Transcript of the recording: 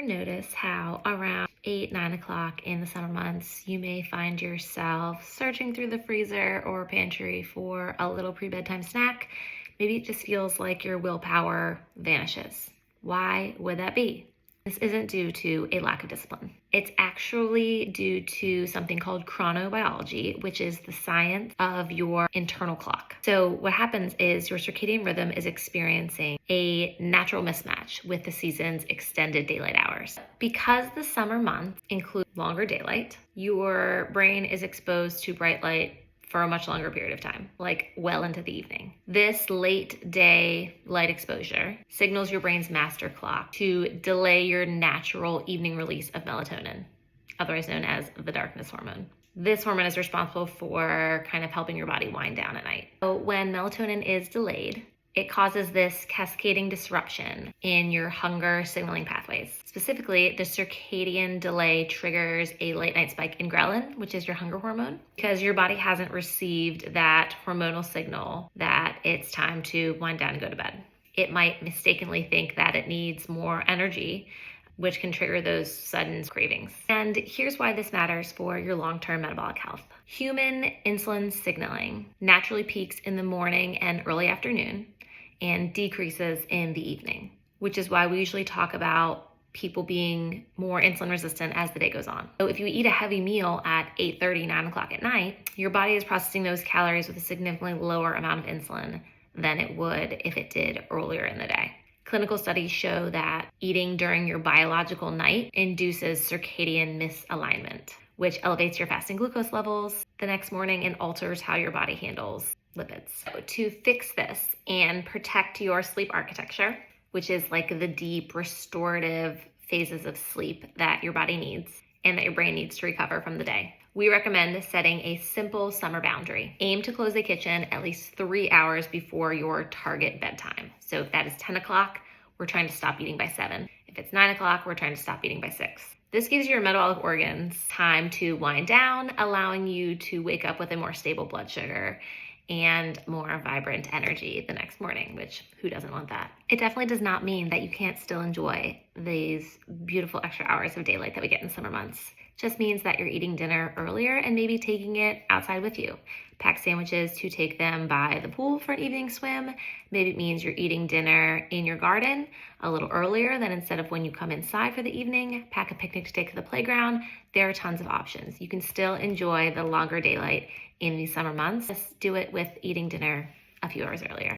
notice how around 8, 9 o'clock in the summer months, you may find yourself searching through the freezer or pantry for a little pre-bedtime snack? Maybe it just feels like your willpower vanishes. Why would that be? This isn't due to a lack of discipline. It's actually due to something called chronobiology, which is the science of your internal clock. So what happens is your circadian rhythm is experiencing a natural mismatch with the season's extended daylight hours. Because the summer months include longer daylight, your brain is exposed to bright light for a much longer period of time, like well into the evening. This late day light exposure signals your brain's master clock to delay your natural evening release of melatonin, otherwise known as the darkness hormone. This hormone is responsible for kind of helping your body wind down at night. So when melatonin is delayed, it causes this cascading disruption in your hunger signaling pathways. Specifically, the circadian delay triggers a late night spike in ghrelin, which is your hunger hormone, because your body hasn't received that hormonal signal that it's time to wind down and go to bed. It might mistakenly think that it needs more energy, which can trigger those sudden cravings. And here's why this matters for your long-term metabolic health. Human insulin signaling naturally peaks in the morning and early afternoon and decreases in the evening, which is why we usually talk about people being more insulin resistant as the day goes on. So if you eat a heavy meal at 8:30, 9 o'clock at night, your body is processing those calories with a significantly lower amount of insulin than it would if it did earlier in the day. Clinical studies show that eating during your biological night induces circadian misalignment, which elevates your fasting glucose levels the next morning and alters how your body handles lipids. So to fix this and protect your sleep architecture, which is like the deep restorative phases of sleep that your body needs and that your brain needs to recover from the day, we recommend setting a simple summer boundary. Aim to close the kitchen at least 3 hours before your target bedtime. So if that is 10 o'clock, we're trying to stop eating by 7. If it's 9 o'clock, we're trying to stop eating by 6. This gives your metabolic organs time to wind down, allowing you to wake up with a more stable blood sugar and more vibrant energy the next morning, which who doesn't want that? It definitely does not mean that you can't still enjoy these beautiful extra hours of daylight that we get in summer months. It just means that you're eating dinner earlier and maybe taking it outside with you. Pack sandwiches to take them by the pool for an evening swim. Maybe it means you're eating dinner in your garden a little earlier than instead of when you come inside for the evening. Pack a picnic to take to the playground. There are tons of options. You can still enjoy the longer daylight in these summer months. Just do it with eating dinner a few hours earlier.